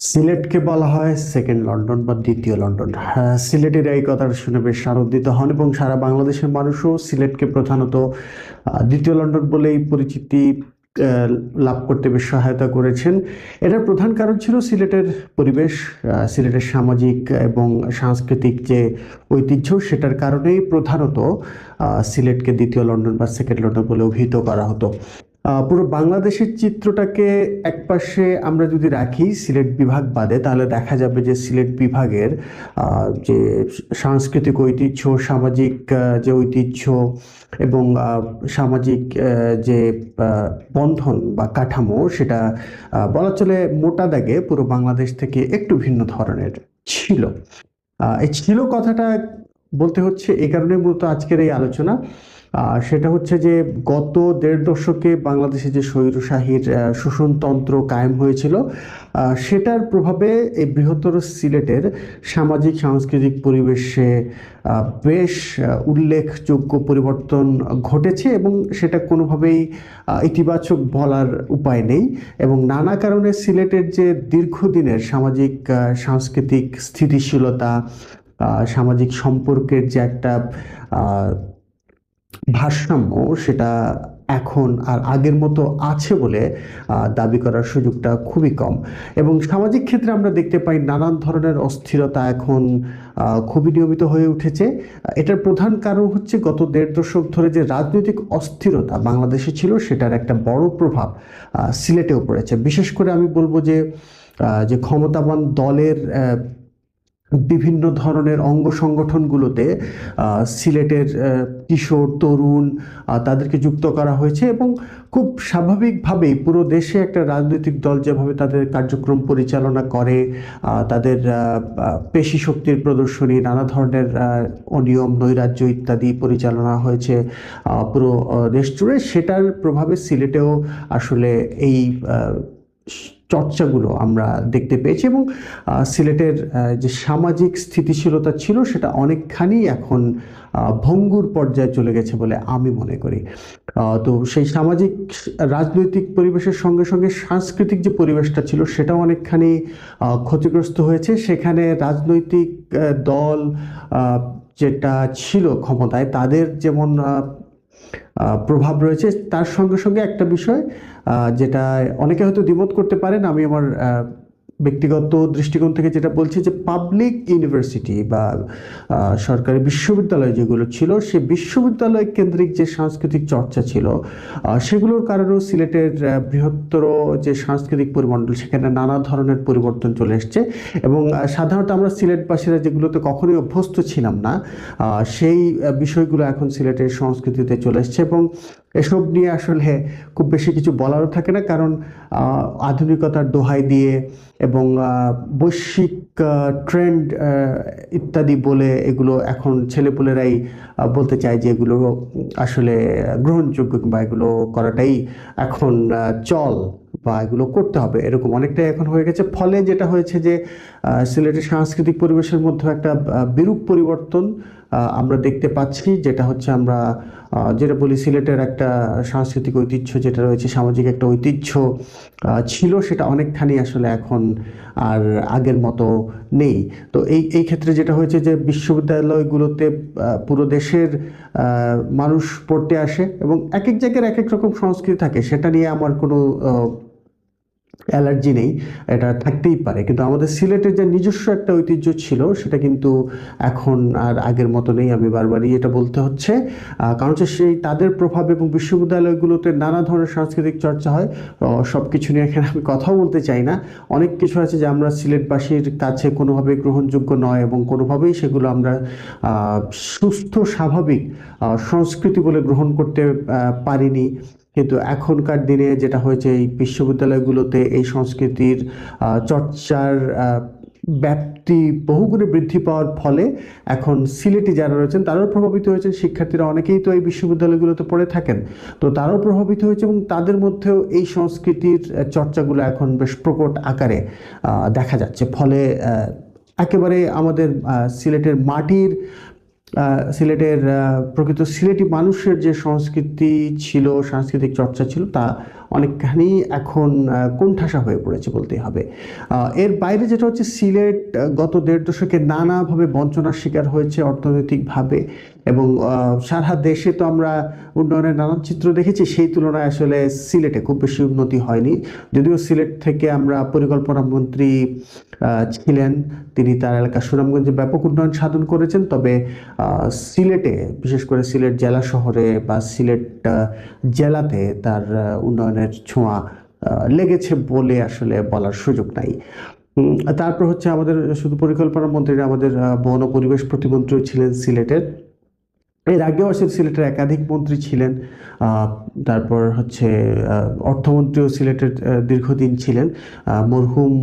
সিলেটকে বলা হয় second London বা দ্বিতীয় লন্ডন। হ্যাঁ, সিলেটের এই কথাটা শুনে বেশ আনন্দিত হন এবং সারা বাংলাদেশের মানুষও সিলেটকে প্রধানত দ্বিতীয় লন্ডন বলেই পরিচিতি আহ, লাভ করতে বেশ সহায়তা করেছেন। এটার প্রধান কারণ ছিল সিলেটের পরিবেশ, সিলেটের সামাজিক এবং সাংস্কৃতিক যে ঐতিহ্য, সেটার কারণেই প্রধানত সিলেটকে দ্বিতীয় লন্ডন বা সেকেন্ড লন্ডন বলে অভিহিত করা হতো। পুরো বাংলাদেশের চিত্রটাকে একপাশে আমরা যদি রাখি সিলেট বিভাগ বাদে, তাহলে দেখা যাবে যে সিলেট বিভাগের যে সাংস্কৃতিক ঐতিহ্য, সামাজিক যে ঐতিহ্য এবং সামাজিক যে বন্ধন বা কাঠামো, সেটা বলা চলে মোটা দাগে পুরো বাংলাদেশ থেকে একটু ভিন্ন ধরনের ছিল। এই ছিল কথাটা বলতে হচ্ছে এই কারণে মূলত আজকের এই আলোচনা। সেটা হচ্ছে যে গত দেড় দশকে বাংলাদেশে যে স্বৈরশাহীর শোষণতন্ত্র কায়েম হয়েছিল, সেটার প্রভাবে এই বৃহত্তর সিলেটের সামাজিক সাংস্কৃতিক পরিবেশে বেশ উল্লেখযোগ্য পরিবর্তন ঘটেছে এবং সেটা কোনোভাবেই ইতিবাচক বলার উপায় নেই। এবং নানা কারণে সিলেটের যে দীর্ঘদিনের সামাজিক সাংস্কৃতিক স্থিতিশীলতা, সামাজিক সম্পর্কের যে একটা ভারসাম্য, সেটা এখন আর আগের মতো আছে বলে দাবি করার সুযোগটা খুবই কম। এবং সামাজিক ক্ষেত্রে আমরা দেখতে পাই নানান ধরনের অস্থিরতা এখন খুবই নিয়মিত হয়ে উঠেছে। এটার প্রধান কারণ হচ্ছে গত দেড় দশক ধরে যে রাজনৈতিক অস্থিরতা বাংলাদেশে ছিল, সেটার একটা বড় প্রভাব সিলেটেও পড়েছে। বিশেষ করে আমি বলবো যে যে ক্ষমতাবান দলের বিভিন্ন ধরনের অঙ্গ সংগঠনগুলোতে সিলেটের কিশোর তরুণ তাদেরকে যুক্ত করা হয়েছে এবং খুব স্বাভাবিকভাবেই পুরো দেশে একটা রাজনৈতিক দল যেভাবে তাদের কার্যক্রম পরিচালনা করে, তাদের পেশি শক্তির প্রদর্শনী, নানা ধরনের অনিয়ম নৈরাজ্য ইত্যাদি পরিচালনা হয়েছে পুরো দেশ জুড়ে, সেটার প্রভাবে সিলেটেও আসলে এই চর্চাগুলো আমরা দেখতে পেয়েছি। এবং সিলেটের যে সামাজিক স্থিতিশীলতা ছিল, সেটা অনেকখানি এখন ভঙ্গুর পর্যায়ে চলে গেছে বলে আমি মনে করি। তো সেই সামাজিক রাজনৈতিক পরিবেশের সঙ্গে সঙ্গে সাংস্কৃতিক যে পরিবেশটা ছিল, সেটাও অনেকখানি ক্ষতিগ্রস্ত হয়েছে। সেখানে রাজনৈতিক দল যেটা ছিল ক্ষমতায়, তাদের যেমন প্রভাব রয়েছে, তার সঙ্গে সঙ্গে একটা বিষয় যেটা অনেকে হয়তো দ্বিমত করতে পারেন, আমি আমার ব্যক্তিগত দৃষ্টিকোণ থেকে যেটা বলছি, যে পাবলিক ইউনিভার্সিটি বা সরকারি বিশ্ববিদ্যালয় যেগুলো ছিল, সে বিশ্ববিদ্যালয় কেন্দ্রিক যে সাংস্কৃতিক চর্চা ছিল, সেগুলোর কারণেও সিলেটের বৃহত্তর যে সাংস্কৃতিক পরিমণ্ডল, সেখানে নানা ধরনের পরিবর্তন চলে এসছে। এবং সাধারণত আমরা সিলেটবাসীরা যেগুলোতে কখনোই অভ্যস্ত ছিলাম না, সেই বিষয়গুলো এখন সিলেটের সংস্কৃতিতে চলে এসছে। এবং এসব নিয়ে আসলে খুব বেশি কিছু বলারও থাকে না, কারণ আধুনিকতার দোহাই দিয়ে এবং বৈশ্বিক ট্রেন্ড ইত্যাদি বলে এগুলো এখন ছেলেপুলেরাই বলতে চায় যে এগুলো আসলে গ্রহণযোগ্য কিংবা এগুলো করাটাই এখন চল বা এগুলো করতে হবে, এরকম অনেকটাই এখন হয়ে গেছে। ফলে যেটা হয়েছে যে সিলেটের সাংস্কৃতিক পরিবেশের মধ্যে একটা বিরূপ পরিবর্তন আমরা দেখতে পাচ্ছি, যেটা হচ্ছে আমরা যেটা বলি সিলেটের একটা সাংস্কৃতিক ঐতিহ্য যেটা রয়েছে, সামাজিক একটা ঐতিহ্য ছিল, সেটা অনেকখানি আসলে এখন আর আগের মতো নেই। তো এই ক্ষেত্রে যেটা হয়েছে যে বিশ্ববিদ্যালয়গুলোতে পুরো দেশের মানুষ পড়তে আসে এবং এক এক জায়গার এক এক রকম সংস্কৃতি থাকে, সেটা নিয়ে আমার কোনো অ্যালার্জি নেই, এটা থাকতেই পারে। কিন্তু আমাদের সিলেটের যে নিজস্ব একটা ঐতিহ্য ছিল, সেটা কিন্তু এখন আর আগের মতো নেই। আমি বারবারই এটা বলতে হচ্ছে, কারণ হচ্ছে সেই তাদের প্রভাব এবং বিশ্ববিদ্যালয়গুলোতে নানা ধরনের সাংস্কৃতিক চর্চা হয়। সব কিছু নিয়ে এখানে আমি কথাও বলতে চাই না। অনেক কিছু আছে যে আমরা সিলেটবাসীর কাছে কোনোভাবেই গ্রহণযোগ্য নয় এবং কোনোভাবেই সেগুলো আমরা সুস্থ স্বাভাবিক সংস্কৃতি বলে গ্রহণ করতে পারিনি। কিন্তু এখনকার দিনে যেটা হয়েছে, এই বিশ্ববিদ্যালয়গুলোতে এই সংস্কৃতির চর্চার ব্যাপ্তি বহুগুণে বৃদ্ধি পাওয়ার ফলে এখন সিলেটি যারা রয়েছেন তারাও প্রভাবিত হয়েছেন। শিক্ষার্থীরা অনেকেই তো এই বিশ্ববিদ্যালয়গুলোতে পড়ে থাকেন, তো তারাও প্রভাবিত হয়েছে এবং তাদের মধ্যেও এই সংস্কৃতির চর্চাগুলো এখন বেশ প্রকট আকারে দেখা যাচ্ছে। ফলে একেবারে আমাদের সিলেটের মাটির সিলেটের প্রকৃত সিলেটি মানুষের যে সংস্কৃতি ছিল, সাংস্কৃতিক চর্চা ছিল, তা অনেকখানি এখন কোণঠাসা হয়ে পড়েছে বলতেই হবে। এর বাইরে যেটা হচ্ছে, সিলেট গত দেড় দশকে নানাভাবে বঞ্চনার শিকার হয়েছে অর্থনৈতিকভাবে, এবং সারা দেশে তো আমরা উন্নয়নের নানান চিত্র দেখেছি, সেই তুলনায় আসলে সিলেটে খুব বেশি উন্নতি হয়নি। যদিও সিলেট থেকে আমরা পরিকল্পনা মন্ত্রী ছিলেন, তিনি তার এলাকা সুনামগঞ্জে ব্যাপক উন্নয়ন সাধন করেছেন, তবে সিলেটে, বিশেষ করে সিলেট জেলা শহরে বা সিলেট জেলাতে তার উন্নয়নের ছোঁয়া লেগেছে বলে আসলে বলার সুযোগ নাই। তারপর হচ্ছে আমাদের শুধু পরিকল্পনা মন্ত্রী, আমাদের বন ও পরিবেশ প্রতিমন্ত্রী ছিলেন সিলেটের। এর আগেও আসলে সিলেটের একাধিক মন্ত্রী ছিলেন। তারপর হচ্ছে অর্থমন্ত্রীও সিলেটের দীর্ঘদিন ছিলেন। মরহুম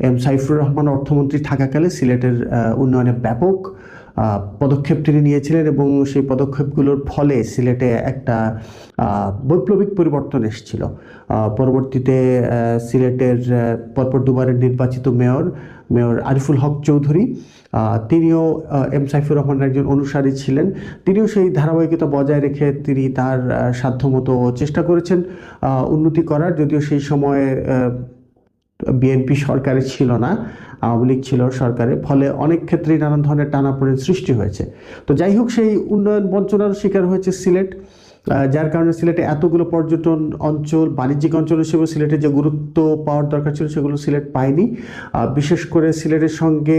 এম সাইফুর রহমান অর্থমন্ত্রী থাকাকালে সিলেটের উন্নয়নে ব্যাপক পদক্ষেপ তিনি নিয়েছিলেন, এবং সেই পদক্ষেপগুলোর ফলে সিলেটে একটা বৈপ্লবিক পরিবর্তন এসেছিল। পরবর্তীতে সিলেটের পরপর দুবারের নির্বাচিত মেয়র আরিফুল হক চৌধুরী, তিনিও এম সাইফুর রহমানের একজন অনুসারী ছিলেন। তিনিও সেই ধারাবাহিকতা বজায় রেখে তিনি তার সাধ্যমতো চেষ্টা করেছেন উন্নতি করার, যদিও সেই সময়ে বিএনপি সরকারে ছিল না, আওয়ামী লীগ ছিল সরকারে, ফলে অনেক ক্ষেত্রেই নানান ধরনের টানাপোড়েন সৃষ্টি হয়েছে। তো যাই হোক, সেই উন্নয়ন বঞ্চনার শিকার হয়েছে সিলেট, যার কারণে সিলেটে এতগুলো পর্যটন অঞ্চল, বাণিজ্যিক অঞ্চল হিসেবে সিলেটে যে গুরুত্ব পাওয়ার দরকার ছিল সেগুলো সিলেট পায়নি। বিশেষ করে সিলেটের সঙ্গে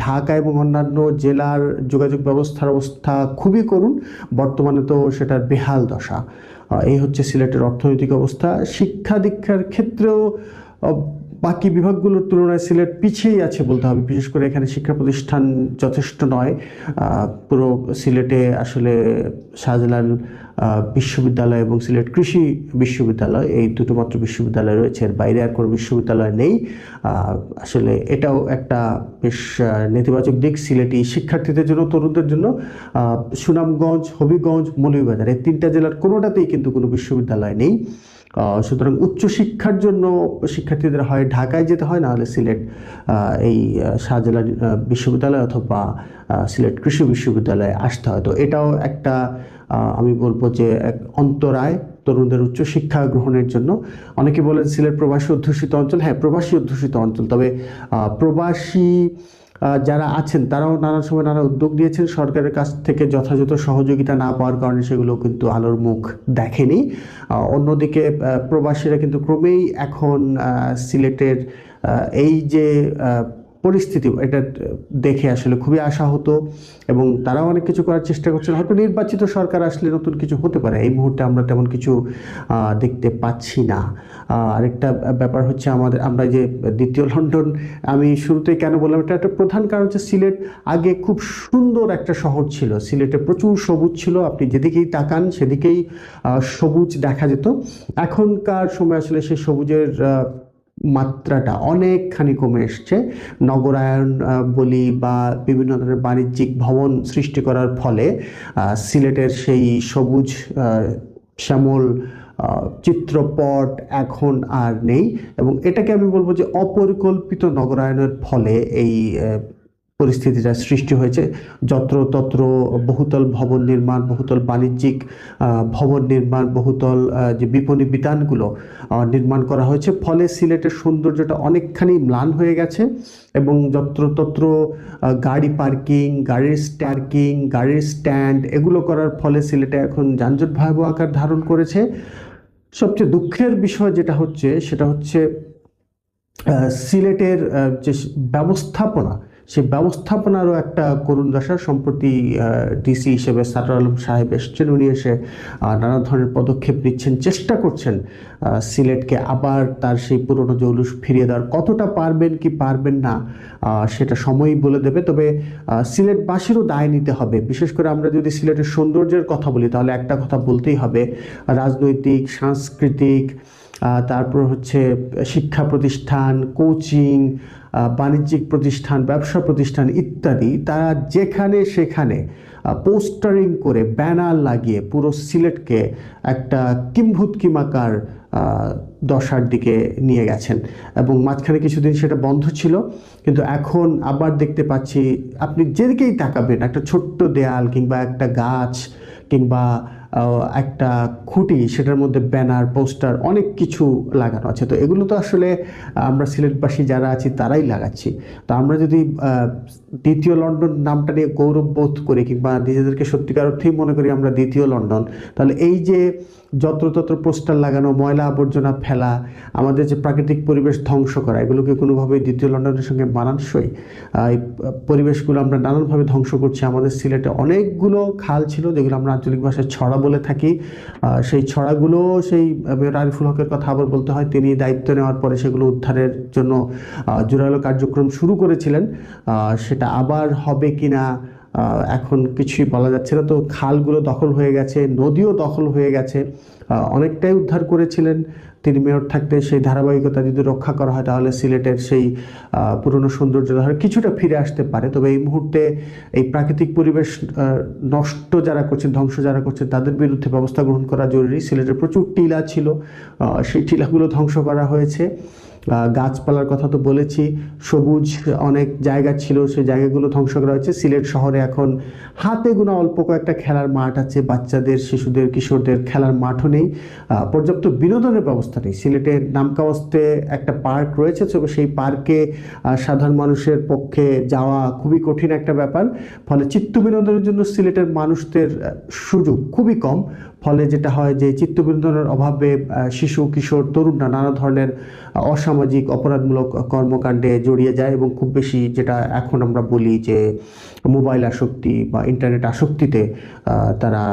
ঢাকা এবং অন্যান্য জেলার যোগাযোগ ব্যবস্থার অবস্থা খুবই করুণ, বর্তমানে তো সেটার বেহাল দশা। এই হচ্ছে সিলেটের অর্থনৈতিক অবস্থা। শিক্ষা দীক্ষার ক্ষেত্রেও বাকি বিভাগগুলোর তুলনায় সিলেট পিছিয়েই আছে বলতে হবে। বিশেষ করে এখানে শিক্ষা প্রতিষ্ঠান যথেষ্ট নয়। পুরো সিলেটে আসলে শাহজালাল বিশ্ববিদ্যালয় এবং সিলেট কৃষি বিশ্ববিদ্যালয়, এই দুটো মাত্র বিশ্ববিদ্যালয় রয়েছে, এর বাইরে আর কোনো বিশ্ববিদ্যালয় নেই। আসলে এটাও একটা বেশ নেতিবাচক দিক সিলেটি শিক্ষার্থীদের জন্য, তরুণদের জন্য। সুনামগঞ্জ, হবিগঞ্জ, মৌলভীবাজার, এই তিনটা জেলার কোনোটাতেই কিন্তু কোনো বিশ্ববিদ্যালয় নেই। সুতরাং উচ্চশিক্ষার জন্য শিক্ষার্থীদের হয় ঢাকায় যেতে হয়, না হলে সিলেট এই শাহজালাল বিশ্ববিদ্যালয় অথবা সিলেট কৃষি বিশ্ববিদ্যালয়ে আসতে হয়। তো এটাও একটা আমি বলবো যে এক অন্তরায় তরুণদের উচ্চশিক্ষা গ্রহণের জন্য। অনেকে বলেন সিলেট প্রবাসী অধ্যুষিত অঞ্চল। হ্যাঁ, প্রবাসী অধ্যুষিত অঞ্চল, তবে প্রবাসী যারা আছেন তারাও নানা সময় নানা উদ্যোগ নিয়েছেন, সরকারের কাছ থেকে যথাযথ সহযোগিতা না পাওয়ার কারণে সেগুলো কিন্তু আলোর মুখ দেখেনি। অন্যদিকে প্রবাসীরা কিন্তু ক্রমেই এখন সিলেটের এই যে পরিস্থিতি, এটা দেখে আসলে খুবই আশাহত, এবং তারাও অনেক কিছু করার চেষ্টা করছেন। হয়তো নির্বাচিত সরকার আসলে নতুন কিছু হতে পারে, এই মুহূর্তে আমরা তেমন কিছু দেখতে পাচ্ছি না। আরেকটা ব্যাপার হচ্ছে, আমরা যে দ্বিতীয় লন্ডন, আমি শুরুতেই কেন বললাম, এটা একটা প্রধান কারণ হচ্ছে সিলেট আগে খুব সুন্দর একটা শহর ছিল, সিলেটে প্রচুর সবুজ ছিল, আপনি যেদিকেই তাকান সেদিকেই সবুজ দেখা যেত। এখনকার সময় আসলে সেই সবুজের মাত্রাটা অনেকখানি কমে এসছে। নগরায়ন বলি বা বিভিন্ন ধরনের বাণিজ্যিক ভবন সৃষ্টি করার ফলে সিলেটের সেই সবুজ শ্যামল চিত্রপট এখন আর নেই, এবং এটাকে আমি বলবো যে অপরিকল্পিত নগরায়নের ফলে এই পরিস্থিতিটা সৃষ্টি হয়েছে। যত্রতত্র বহুতল ভবন নির্মাণ, বহুতল বাণিজ্যিক ভবন নির্মাণ, বহুতল যে বিপণী বিতানগুলো নির্মাণ করা হয়েছে, ফলে সিলেটের সৌন্দর্যটা অনেকখানি ম্লান হয়ে গেছে, এবং যত্রতত্র গাড়ি পার্কিং, গাড়ির স্ট্যান্ড এগুলো করার ফলে সিলেটে এখন যানজট ভয়াবহ আকার ধারণ করেছে। সবচেয়ে দুঃখের বিষয় যেটা হচ্ছে সেটা হচ্ছে সিলেটের যে ব্যবস্থাপনা, সেই ব্যবস্থাপনারও একটা করুণ দশা। সম্প্রতি ডিসি হিসেবে সারোয়ার আলম সাহেব এসছেন, উনি এসে নানা ধরনের পদক্ষেপ নিচ্ছেন, চেষ্টা করছেন সিলেটকে আবার তার সেই পুরনো জৌলুস ফিরিয়ে দেওয়ার। কতটা পারবেন কি পারবেন না সেটা সময়ই বলে দেবে, তবে সিলেটবাসীরও দায় নিতে হবে। বিশেষ করে আমরা যদি সিলেটের সৌন্দর্যের কথা বলি তাহলে একটা কথা বলতেই হবে, রাজনৈতিক, সাংস্কৃতিক, তারপর হচ্ছে শিক্ষা প্রতিষ্ঠান, কোচিং, বাণিজ্যিক প্রতিষ্ঠান, ব্যবসা প্রতিষ্ঠান ইত্যাদি, তারা যেখানে সেখানে পোস্টারিং করে ব্যানার লাগিয়ে পুরো সিলেটকে একটা কিম্ভূতকিমাকার দশার দিকে নিয়ে গেছেন, এবং মাঝখানে কিছুদিন সেটা বন্ধ ছিল, কিন্তু এখন আবার দেখতে পাচ্ছি আপনি যেদিকেই তাকাবেন একটা ছোট্ট দেয়াল কিংবা একটা গাছ কিংবা একটা খুঁটি, সেটার মধ্যে ব্যানার, পোস্টার, অনেক কিছু লাগানো আছে। তো এগুলো তো আসলে আমরা সিলেটবাসী যারা আছি তারাই লাগাচ্ছি। তো আমরা যদি দ্বিতীয় লন্ডন নামটা নিয়ে গৌরব বোধ করি কিংবা নিজেদেরকে সত্যিকার অর্থেই মনে করি আমরা দ্বিতীয় লন্ডন, তাহলে এই যে যত্রতত্র পোস্টার লাগানো, ময়লা আবর্জনা ফেলা, আমাদের যে প্রাকৃতিক পরিবেশ ধ্বংস করা, এগুলোকে কোনোভাবেই দ্বিতীয় লন্ডনের সঙ্গে মানানসই? এই পরিবেশগুলো আমরা নানানভাবে ধ্বংস করছি। আমাদের সিলেটে অনেকগুলো খাল ছিল যেগুলো আমরা আঞ্চলিক ভাষায় ছড়া বলে থাকি। সেই ছড়াগুলো সেই মেয়র আরিফুল হকের কথা আবার বলতে হয়, তিনি দায়িত্ব নেওয়ার পরে সেগুলো উদ্ধারের জন্য জোরালো কার্যক্রম শুরু করেছিলেন। সেটা আবার হবে কিনা এখন কিছুই বলা যাচ্ছে না। তো খালগুলো দখল হয়ে গেছে, নদীও দখল হয়ে গেছে, অনেকটাই উদ্ধার করেছিলেন তিনি মেয়র থাকতে। সেই ধারাবাহিকতা যদি রক্ষা করা হয় তাহলে সিলেটের সেই পুরনো সৌন্দর্য কিছুটা ফিরে আসতে পারে। তবে এই মুহূর্তে এই প্রাকৃতিক পরিবেশ নষ্ট যারা করছেন, ধ্বংস যারা করছেন, তাদের বিরুদ্ধে ব্যবস্থা গ্রহণ করা জরুরি। সিলেটের প্রচুর টিলা ছিল, সেই টিলাগুলো ধ্বংস করা হয়েছে। গাছপালার কথা তো বলেছি, সবুজ অনেক জায়গা ছিল, সেই জায়গাগুলো ধ্বংস করা হয়েছে। সিলেট শহরে এখন হাতে গোনা অল্প কয়েকটা খেলার মাঠ আছে, বাচ্চাদের, শিশুদের, কিশোরদের খেলার মাঠও নেই, পর্যাপ্ত বিনোদনের ব্যবস্থা নেই। সিলেটের নামকাওয়াস্তে একটা পার্ক রয়েছে, তবে সেই পার্কে সাধারণ মানুষের পক্ষে যাওয়া খুবই কঠিন একটা ব্যাপার। ফলে চিত্ত বিনোদনের জন্য সিলেটের মানুষদের সুযোগ খুবই কম। ফলে যেটা হয় যে চিত্ত বিনোদনের অভাবে শিশু, কিশোর, তরুণরা নানা ধরনের অসামাজিক অপরাধমূলক কর্মকাণ্ডে জড়িয়ে যায় এবং খুব বেশি যেটা এখন আমরা বলি যে মোবাইল আসক্তি বা ইন্টারনেট আসক্তিতে তারা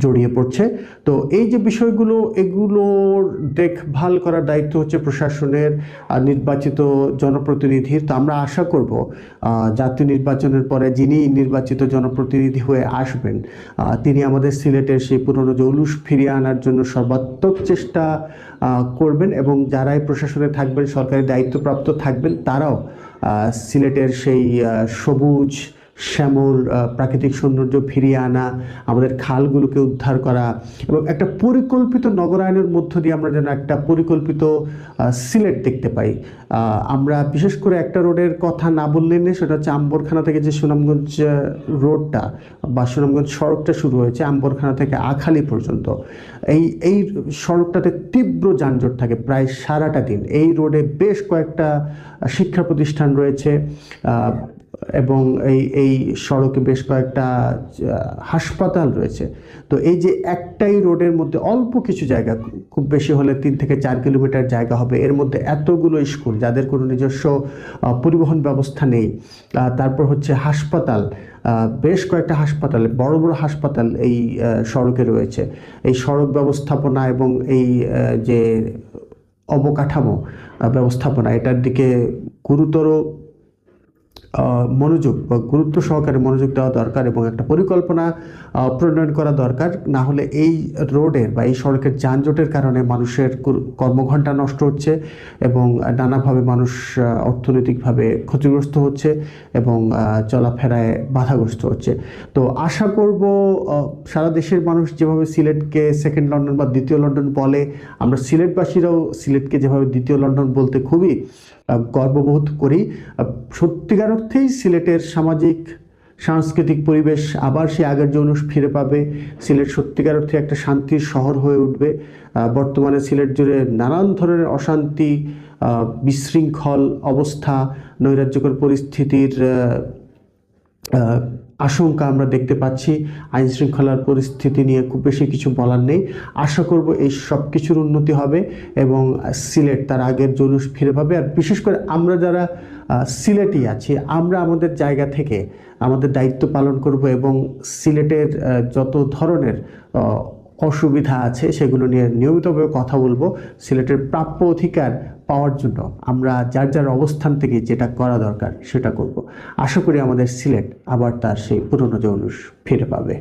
জড়িয়ে পড়ছে। তো এই যে বিষয়গুলো, এগুলোর দেখভাল করার দায়িত্ব হচ্ছে প্রশাসনের, নির্বাচিত জনপ্রতিনিধির। তো আমরা আশা করব জাতীয় নির্বাচনের পরে যিনি নির্বাচিত জনপ্রতিনিধি হয়ে আসবেন তিনি আমাদের সিলেটের সেই পুরনো জৌলুস ফিরিয়ে আনার জন্য সর্বাত্মক চেষ্টা করবেন এবং যারাই প্রশাসনে থাকবেন, সরকারি দায়িত্বপ্রাপ্ত থাকবেন, তারাও সিলেটের সেই সবুজ শ্যামল প্রাকৃতিক সৌন্দর্য ফিরিয়ে আনা, আমাদের খালগুলোকে উদ্ধার করা এবং একটা পরিকল্পিত নগরায়নের মধ্য দিয়ে আমরা যেন একটা পরিকল্পিত সিলেট দেখতে পাই। আমরা বিশেষ করে একটা রোডের কথা না বললেই নেই, সেটা হচ্ছে আম্বরখানা থেকে যে সুনামগঞ্জ রোডটা বা সুনামগঞ্জ সড়কটা শুরু হয়েছে আম্বরখানা থেকে আখালি পর্যন্ত, এই সড়কটাতে তীব্র যানজট থাকে প্রায় সারাটা দিন। এই রোডে বেশ কয়েকটা শিক্ষা প্রতিষ্ঠান রয়েছে এবং এই সড়কে বেশ কয়েকটা হাসপাতাল রয়েছে। তো এই যে একটাই রোডের মধ্যে অল্প কিছু জায়গা, খুব বেশি হলে 3 থেকে 4 কিলোমিটার জায়গা হবে, এর মধ্যে এতগুলো স্কুল যাদের কোনো নিজস্ব পরিবহন ব্যবস্থা নেই, তারপর হচ্ছে হাসপাতাল, বেশ কয়েকটা হাসপাতাল, বড় বড় হাসপাতাল এই সড়কে রয়েছে। এই সড়ক ব্যবস্থাপনা এবং এই যে অবকাঠামো ব্যবস্থাপনা, এটার দিকে গুরুতর মনোযোগ বা গুরুত্ব সহকারে মনোযোগ দেওয়া দরকার এবং একটা পরিকল্পনা প্রণয়ন করা দরকার। না হলে এই রোডের বা এই সড়কের যানজটের কারণে মানুষের কর্মঘণ্টা নষ্ট হচ্ছে এবং নানাভাবে মানুষ অর্থনৈতিকভাবে ক্ষতিগ্রস্ত হচ্ছে এবং চলাফেরায় বাধাগ্রস্ত হচ্ছে। তো আশা করব সারা দেশের মানুষ যেভাবে সিলেটকে সেকেন্ড লন্ডন বা দ্বিতীয় লন্ডন বলে, আমরা সিলেটবাসীরাও সিলেটকে যেভাবে দ্বিতীয় লন্ডন বলতে খুবই গর্ববোধ করি। সত্যিকার অর্থেই সিলেটের সামাজিক সাংস্কৃতিক পরিবেশ আবার সে আগের জৌলুস ফিরে পাবে। সিলেট সত্যিকার অর্থে একটা শান্তির শহর হয়ে উঠবে। বর্তমানে সিলেট জুড়ে নানান ধরনের অশান্তি, বিশৃঙ্খল অবস্থা, নৈরাজ্যকর পরিস্থিতির আশঙ্কা আমরা দেখতে পাচ্ছি। আইন শৃঙ্খলার পরিস্থিতি নিয়ে খুব বেশি কিছু বলার নেই। আশা করব এই সব কিছুর উন্নতি হবে এবং সিলেট তার আগের জৌলুস ফিরে পাবে। আর বিশেষ করে আমরা যারা সিলেটই আছি, আমরা আমাদের জায়গা থেকে আমাদের দায়িত্ব পালন করব এবং সিলেটের যত ধরনের অসুবিধা আছে সেগুলো নিয়ে নিয়মিতভাবে কথা বলবো। সিলেটের প্রাপ্য অধিকার পাওয়ার জন্য আমরা যার যার অবস্থান থেকে যেটা করা দরকার সেটা করব। আশা করি আমাদের সিলেট আবার তার সেই পুরনো জৌলুস ফিরে পাবে।